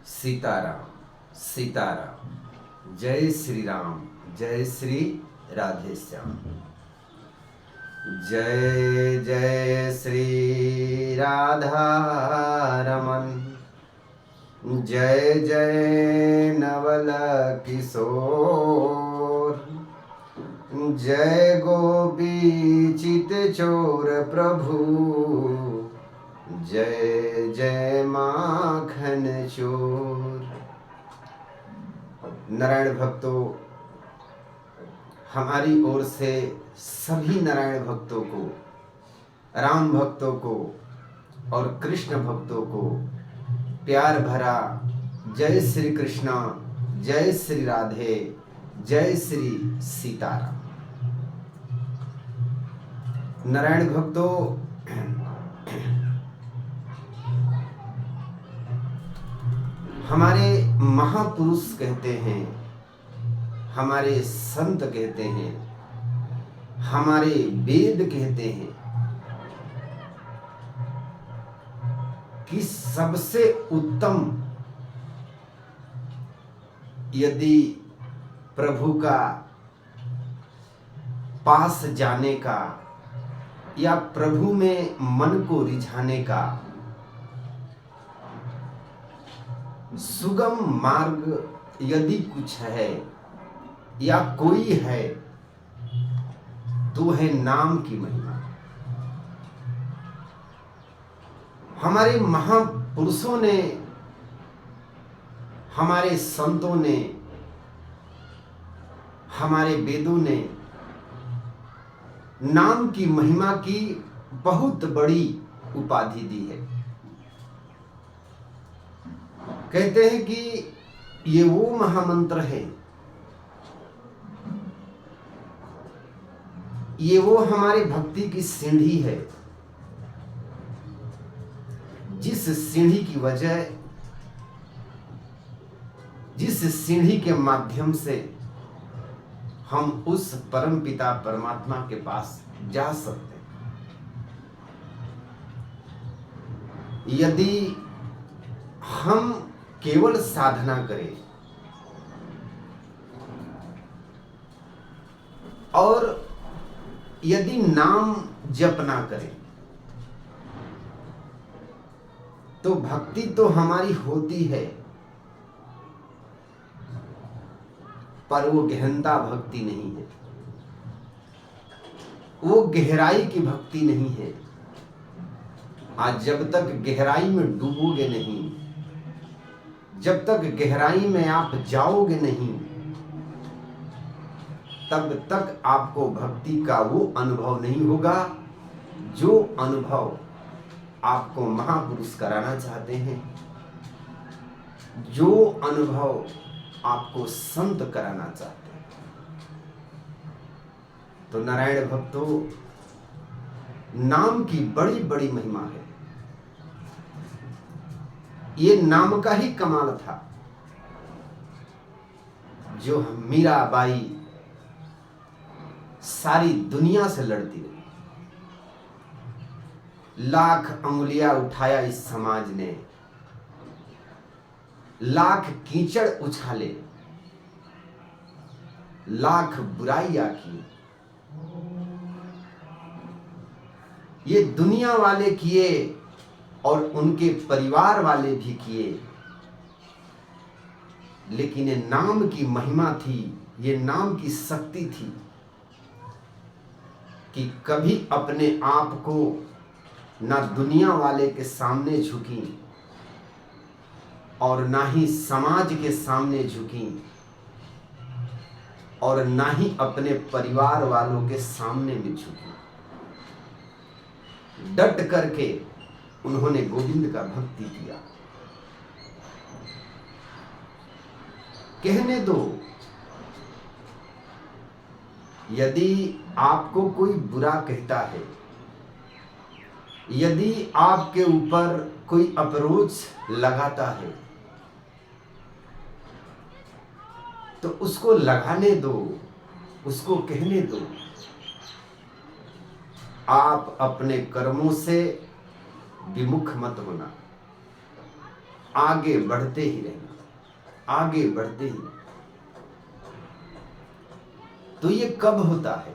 सीताराम सीताराम। जय श्री राम, जय श्री राधे श्याम। जय जय श्री राधा रमन, जय जय नवल किशोर, जय गोपी चित चोर प्रभु, जय जय माखन चोर। नारायण भक्तों, हमारी ओर से सभी नारायण भक्तों को, राम भक्तों को और कृष्ण भक्तों को प्यार भरा जय श्री कृष्ण, जय श्री राधे, जय श्री सीताराम। नारायण भक्तों, हमारे महापुरुष कहते हैं, हमारे संत कहते हैं, हमारे वेद कहते हैं कि सबसे उत्तम यदि प्रभु का पास जाने का या प्रभु में मन को रिझाने का सुगम मार्ग यदि कुछ है या कोई है तो है नाम की महिमा। हमारे महापुरुषों ने, हमारे संतों ने, हमारे वेदों ने नाम की महिमा की बहुत बड़ी उपाधि दी है। कहते हैं कि ये वो महामंत्र है, ये वो हमारे भक्ति की सीढ़ी है, जिस सीढ़ी की वजह, जिस सीढ़ी के माध्यम से हम उस परम पिता परमात्मा के पास जा सकते हैं। यदि हम केवल साधना करें और यदि नाम जप ना करें तो भक्ति तो हमारी होती है, पर वो गहनता भक्ति नहीं है, वो गहराई की भक्ति नहीं है। आज जब तक गहराई में डूबोगे नहीं, जब तक गहराई में आप जाओगे नहीं, तब तक आपको भक्ति का वो अनुभव नहीं होगा जो अनुभव आपको महापुरुष कराना चाहते हैं, जो अनुभव आपको संत कराना चाहते हैं। तो नारायण भक्तों, नाम की बड़ी बड़ी महिमा है। ये नाम का ही कमाल था जो मीराबाई सारी दुनिया से लड़ती रही। लाख अंगुलियां उठाया इस समाज ने, लाख कीचड़ उछाले, लाख बुराइयां की, ये दुनिया वाले किए और उनके परिवार वाले भी किए, लेकिन ये नाम की महिमा थी, ये नाम की शक्ति थी कि कभी अपने आप को ना दुनिया वाले के सामने झुकी और ना ही समाज के सामने झुकी और ना ही अपने परिवार वालों के सामने में झुकी। डट करके उन्होंने गोविंद का भक्ति किया। कहने दो, यदि आपको कोई बुरा कहता है, यदि आपके ऊपर कोई अप्रोच लगाता है, तो उसको लगाने दो, उसको कहने दो। आप अपने कर्मों से विमुख मत होना। आगे बढ़ते ही रहना, आगे बढ़ते ही रहना। तो ये कब होता है?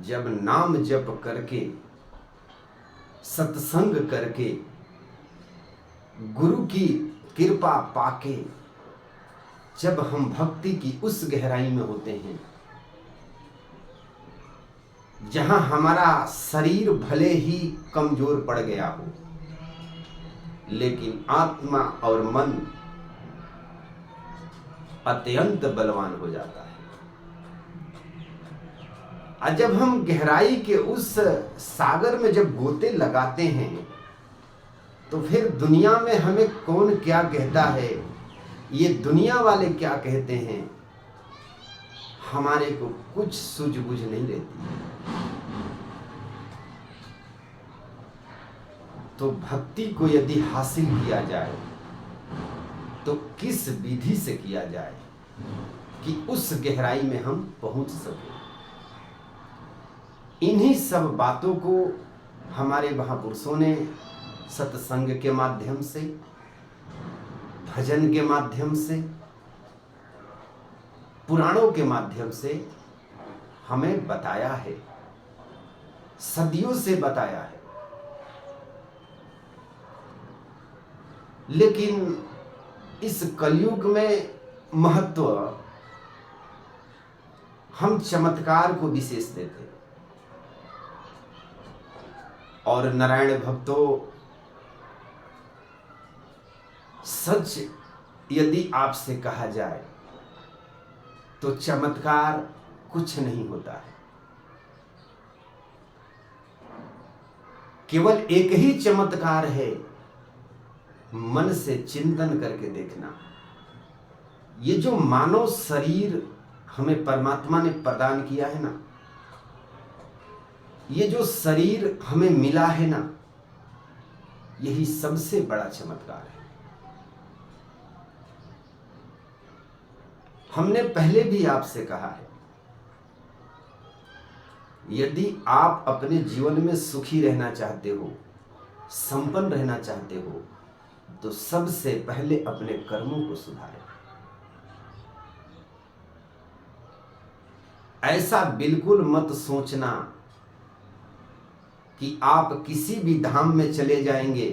जब नाम जप करके, सत्संग करके, गुरु की कृपा पाके, जब हम भक्ति की उस गहराई में होते हैं जहां हमारा शरीर भले ही कमजोर पड़ गया हो, लेकिन आत्मा और मन अत्यंत बलवान हो जाता है। और जब हम गहराई के उस सागर में जब गोते लगाते हैं, तो फिर दुनिया में हमें कौन क्या कहता है, ये दुनिया वाले क्या कहते हैं, हमारे को कुछ सूझबूझ नहीं रहती। तो भक्ति को यदि हासिल किया जाए तो किस विधि से किया जाए कि उस गहराई में हम पहुंच सके। इन्हीं सब बातों को हमारे महापुरुषों ने सत्संग के माध्यम से, भजन के माध्यम से, पुराणों के माध्यम से हमें बताया है, सदियों से बताया है। लेकिन इस कलयुग में महत्व हम चमत्कार को विशेष देते हैं। और नारायण भक्तों, सच यदि आपसे कहा जाए तो चमत्कार कुछ नहीं होता है। केवल एक ही चमत्कार है, मन से चिंतन करके देखना। ये जो मानव शरीर हमें परमात्मा ने प्रदान किया है ना, ये जो शरीर हमें मिला है ना, यही सबसे बड़ा चमत्कार है। हमने पहले भी आपसे कहा है, यदि आप अपने जीवन में सुखी रहना चाहते हो, संपन्न रहना चाहते हो, तो सबसे पहले अपने कर्मों को सुधारें। ऐसा बिल्कुल मत सोचना कि आप किसी भी धाम में चले जाएंगे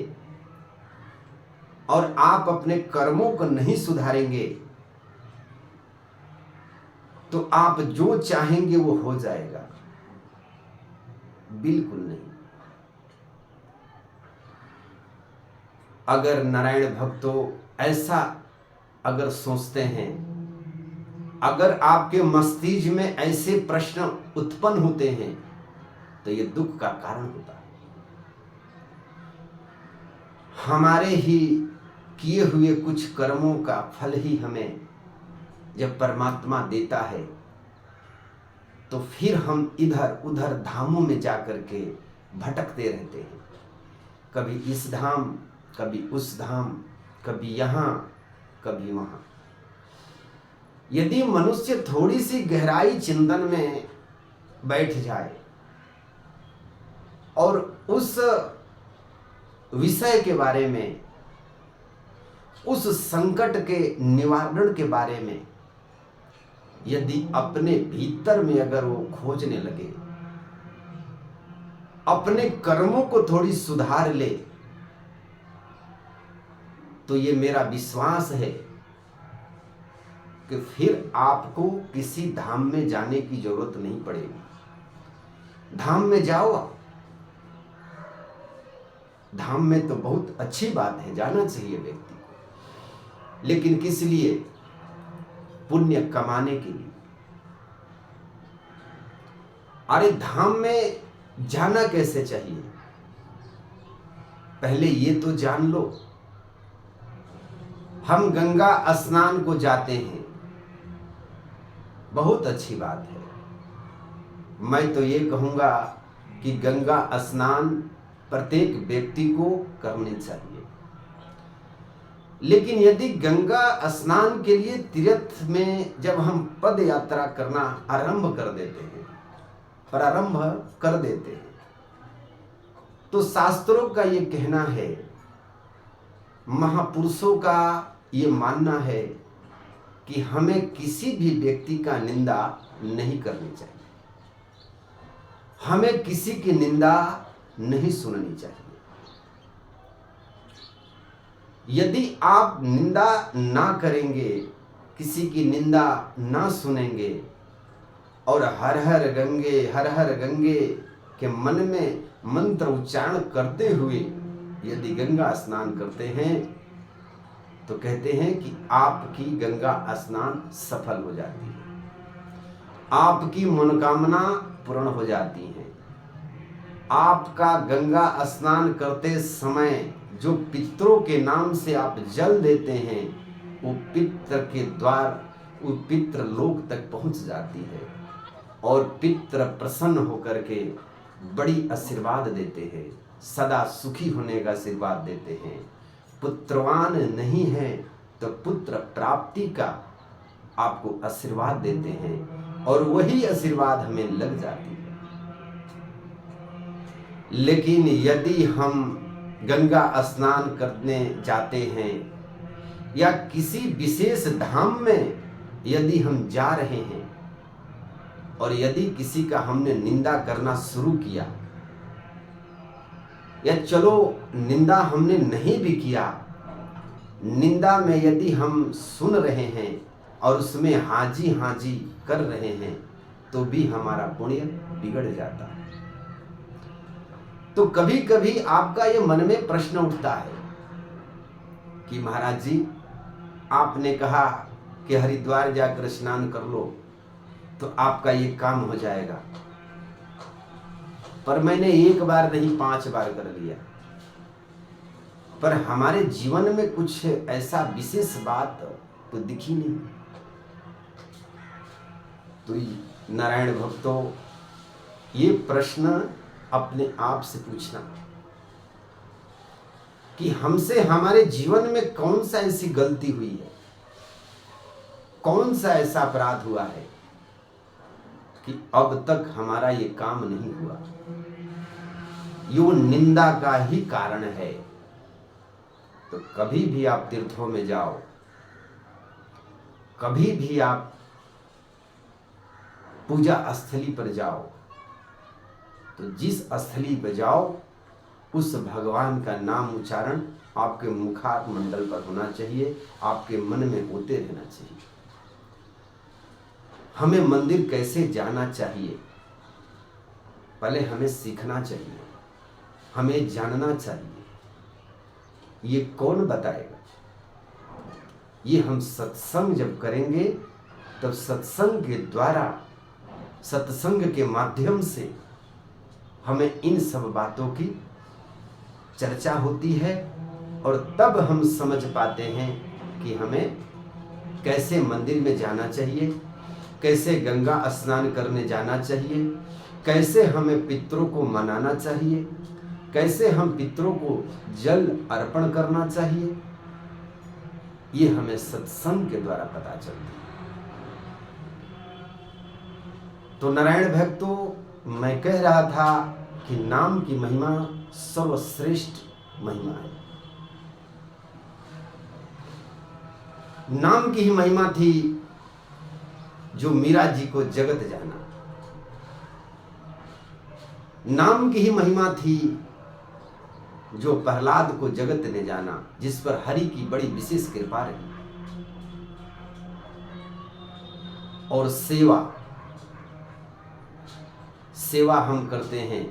और आप अपने कर्मों को नहीं सुधारेंगे तो आप जो चाहेंगे वो हो जाएगा। बिल्कुल नहीं। अगर नारायण भक्तों ऐसा अगर सोचते हैं, अगर आपके मस्तिष्क में ऐसे प्रश्न उत्पन्न होते हैं, तो ये दुख का कारण होता है। हमारे ही किए हुए कुछ कर्मों का फल ही हमें जब परमात्मा देता है, तो फिर हम इधर उधर धामों में जाकर के भटकते रहते हैं। कभी इस धाम, कभी उस धाम, कभी यहाँ, कभी वहाँ। यदि मनुष्य थोड़ी सी गहराई चिंतन में बैठ जाए और उस विषय के बारे में, उस संकट के निवारण के बारे में यदि अपने भीतर में अगर वो खोजने लगे, अपने कर्मों को थोड़ी सुधार ले, तो ये मेरा विश्वास है कि फिर आपको किसी धाम में जाने की जरूरत नहीं पड़ेगी। धाम में जाओ, धाम में तो बहुत अच्छी बात है, जाना चाहिए व्यक्ति को, लेकिन किस लिए? पुण्य कमाने के लिए। अरे धाम में जाना कैसे चाहिए, पहले ये तो जान लो। हम गंगा स्नान को जाते हैं, बहुत अच्छी बात है। मैं तो ये कहूँगा कि गंगा स्नान प्रत्येक व्यक्ति को करनी चाहिए। लेकिन यदि गंगा स्नान के लिए तीर्थ में जब हम पद यात्रा करना आरंभ कर देते हैं, प्रारंभ कर देते हैं, तो शास्त्रों का ये कहना है महापुरुषों का ये मानना है कि हमें किसी भी व्यक्ति का निंदा नहीं करनी चाहिए, हमें किसी की निंदा नहीं सुननी चाहिए। यदि आप निंदा ना करेंगे, किसी की निंदा ना सुनेंगे और हर हर गंगे के मन में मंत्र उच्चारण करते हुए यदि गंगा स्नान करते हैं तो कहते हैं कि आपकी गंगा स्नान सफल हो जाती है, आपकी मनोकामना पूर्ण हो जाती है। आपका गंगा स्नान करते समय जो पितरों के नाम से आप जल देते हैं वो पितर के द्वार, वो पितृ लोक तक पहुंच जाती है और पितृ प्रसन्न होकर के बड़ी आशीर्वाद देते हैं, सदा सुखी होने का आशीर्वाद देते हैं। पुत्रवान नहीं है तो पुत्र प्राप्ति का आपको आशीर्वाद देते हैं और वही आशीर्वाद हमें लग जाती है। लेकिन यदि हम गंगा स्नान करने जाते हैं या किसी विशेष धाम में यदि हम जा रहे हैं और यदि किसी का हमने निंदा करना शुरू किया या चलो निंदा हमने नहीं भी किया, निंदा में यदि हम सुन रहे हैं और उसमें हाजी हाजी कर रहे हैं तो भी हमारा पुण्य बिगड़ जाता है। तो कभी कभी आपका ये मन में प्रश्न उठता है कि महाराज जी आपने कहा कि हरिद्वार जाकर स्नान कर लो तो आपका ये काम हो जाएगा, पर मैंने एक बार नहीं 5 बार कर लिया, पर हमारे जीवन में कुछ ऐसा विशेष बात तो दिखी नहीं। तो नारायण भक्तों, ये प्रश्न अपने आप से पूछना कि हमसे हमारे जीवन में कौन सा ऐसी गलती हुई है, कौन सा ऐसा अपराध हुआ है कि अब तक हमारा ये काम नहीं हुआ। यो निंदा का ही कारण है। तो कभी भी आप तीर्थों में जाओ, कभी भी आप पूजा स्थली पर जाओ, तो जिस स्थली पर जाओ उस भगवान का नाम उच्चारण आपके मुखार मंडल पर होना चाहिए, आपके मन में होते रहना चाहिए। हमें मंदिर कैसे जाना चाहिए पहले हमें सीखना चाहिए, हमें जानना चाहिए। ये कौन बताएगा? ये हम सत्संग जब करेंगे तब सत्संग के द्वारा, सत्संग के माध्यम से हमें इन सब बातों की चर्चा होती है और तब हम समझ पाते हैं कि हमें कैसे मंदिर में जाना चाहिए, कैसे गंगा स्नान करने जाना चाहिए, कैसे हमें पितरों को मनाना चाहिए, कैसे हम पितरों को जल अर्पण करना चाहिए। ये हमें सत्संग के द्वारा पता चलता है। तो नारायण भक्तों, मैं कह रहा था कि नाम की महिमा सर्वश्रेष्ठ महिमा है। नाम की ही महिमा थी जो मीरा जी को जगत जाना, नाम की ही महिमा थी जो प्रहलाद को जगत ने जाना, जिस पर हरि की बड़ी विशेष कृपा रही। और सेवा हम करते हैं,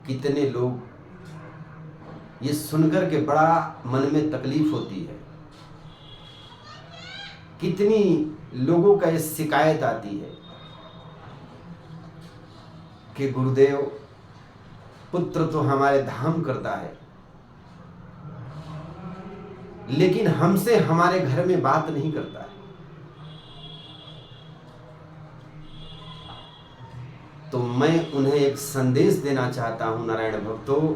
कितने लोग ये सुनकर के बड़ा मन में तकलीफ होती है, कितनी लोगों का ये शिकायत आती है कि गुरुदेव पुत्र तो हमारे धाम करता है, लेकिन हमसे हमारे घर में बात नहीं करता है। तो मैं उन्हें एक संदेश देना चाहता हूं नारायण भक्तों,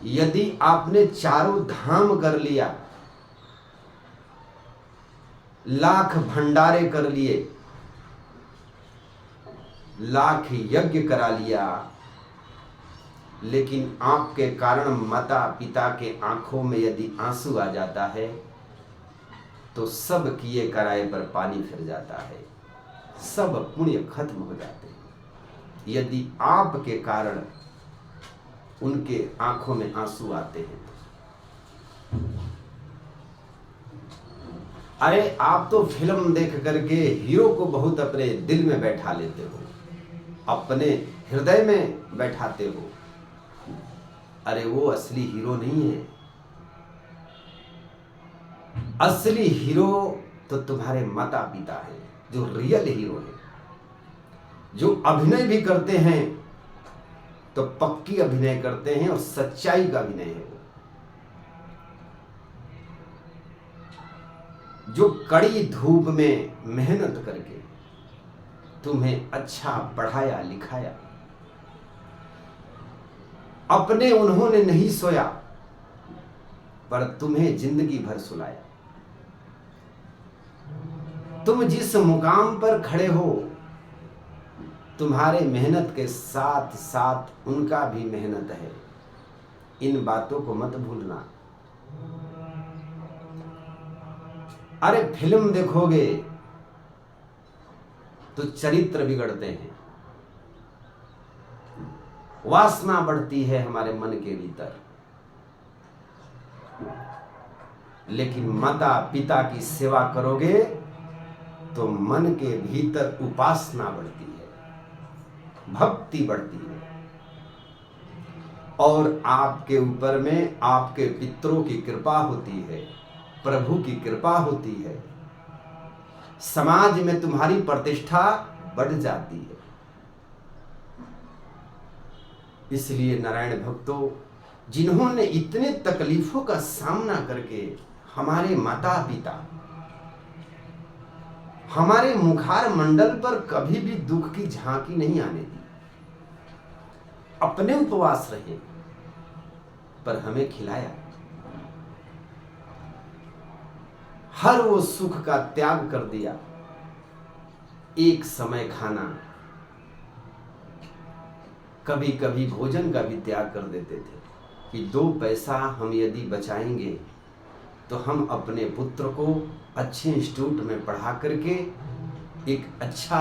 यदि आपने चारों धाम कर लिया, लाख भंडारे कर लिए, लाख यज्ञ करा लिया, लेकिन आपके कारण माता पिता के आंखों में यदि आंसू आ जाता है तो सब किए कराए पर पानी फिर जाता है, सब पुण्य खत्म हो जाते हैं। यदि आपके कारण उनके आंखों में आंसू आते हैं तो अरे आप तो फिल्म देख करके हीरो को बहुत अपने दिल में बैठा लेते हो, अपने हृदय में बैठाते हो। अरे वो असली हीरो नहीं है। असली हीरो तो तुम्हारे माता पिता हैं, जो रियल हीरो है। जो अभिनय भी करते हैं तो पक्की अभिनय करते हैं और सच्चाई का अभिनय है वो। जो कड़ी धूप में मेहनत करके तुम्हें अच्छा पढ़ाया लिखाया, अपने उन्होंने नहीं सोया पर तुम्हें जिंदगी भर सुलाया। तुम जिस मुकाम पर खड़े हो, तुम्हारे मेहनत के साथ साथ उनका भी मेहनत है। इन बातों को मत भूलना। अरे फिल्म देखोगे तो चरित्र बिगड़ते हैं, वासना बढ़ती है हमारे मन के भीतर। लेकिन माता पिता की सेवा करोगे तो मन के भीतर उपासना बढ़ती है, भक्ति बढ़ती है, और आपके ऊपर में आपके पितरों की कृपा होती है, प्रभु की कृपा होती है, समाज में तुम्हारी प्रतिष्ठा बढ़ जाती है। इसलिए नारायण भक्तों, जिन्होंने इतने तकलीफों का सामना करके हमारे माता पिता हमारे मुखार मंडल पर कभी भी दुख की झांकी नहीं आने दी, अपने उपवास रहे पर हमें खिलाया, हर वो सुख का त्याग कर दिया। एक समय खाना, कभी कभी भोजन का भी त्याग कर देते थे कि 2 पैसा हम यदि बचाएंगे तो हम अपने पुत्र को अच्छे इंस्टीट्यूट में पढ़ा करके एक अच्छा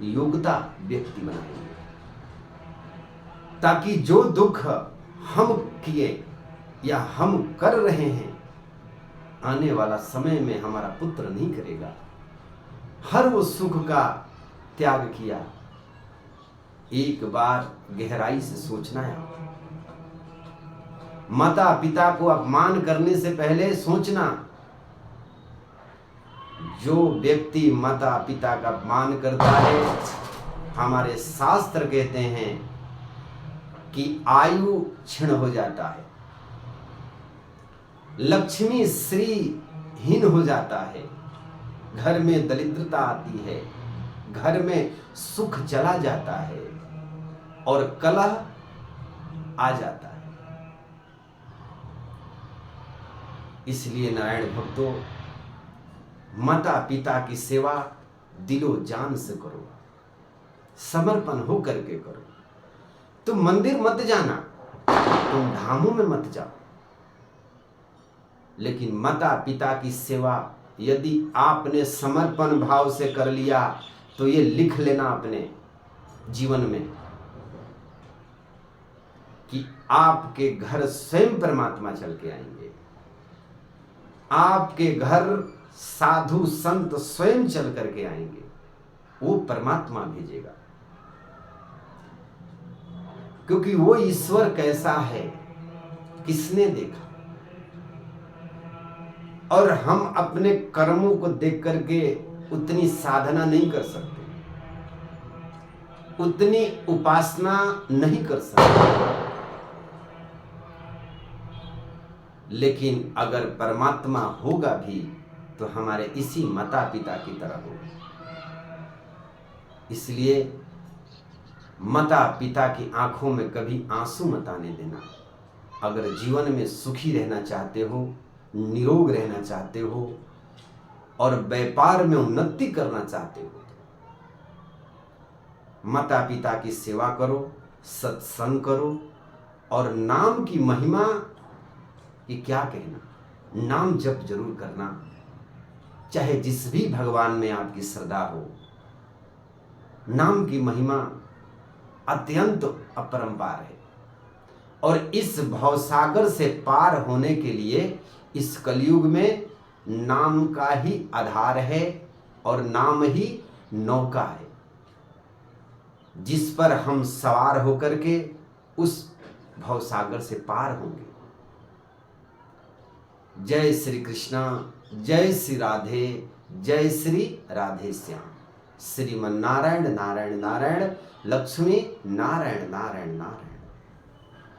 योग्यता व्यक्ति बनाएंगे, ताकि जो दुख हम किए या हम कर रहे हैं आने वाला समय में हमारा पुत्र नहीं करेगा। हर वो सुख का त्याग किया। एक बार गहराई से सोचना है, माता पिता को अपमान करने से पहले सोचना। जो व्यक्ति माता पिता का अपमान करता है, हमारे शास्त्र कहते हैं कि आयु क्षीण हो जाता है, लक्ष्मी श्री हीन हो जाता है, घर में दरिद्रता आती है, घर में सुख चला जाता है और कलह आ जाता है। इसलिए नारायण भक्तों, माता पिता की सेवा दिलो जान से करो, समर्पण हो करके करो। तुम मंदिर मत जाना, तुम धामों में मत जाओ, लेकिन माता पिता की सेवा यदि आपने समर्पण भाव से कर लिया तो ये लिख लेना अपने जीवन में कि आपके घर स्वयं परमात्मा चल के आएंगे। आपके घर साधु संत स्वयं चल करके आएंगे, वो परमात्मा भेजेगा। क्योंकि वो ईश्वर कैसा है किसने देखा, और हम अपने कर्मों को देख करके उतनी साधना नहीं कर सकते, उतनी उपासना नहीं कर सकते। लेकिन अगर परमात्मा होगा भी तो हमारे इसी माता पिता की तरह होगा। इसलिए माता पिता की आंखों में कभी आंसू मत आने देना। अगर जीवन में सुखी रहना चाहते हो, निरोग रहना चाहते हो और व्यापार में उन्नति करना चाहते हो, माता पिता की सेवा करो, सत्संग करो, और नाम की महिमा ये क्या कहना, नाम जप जरूर करना, चाहे जिस भी भगवान में आपकी श्रद्धा हो। नाम की महिमा अत्यंत अपरंपार है और इस भवसागर से पार होने के लिए इस कलयुग में नाम का ही आधार है और नाम ही नौका है जिस पर हम सवार होकर के उस भवसागर से पार होंगे। जय श्री कृष्णा, जय श्री राधे, जय श्री राधे श्याम। श्रीमन नारायण नारायण नारायण, लक्ष्मी नारायण नारायण नारायण।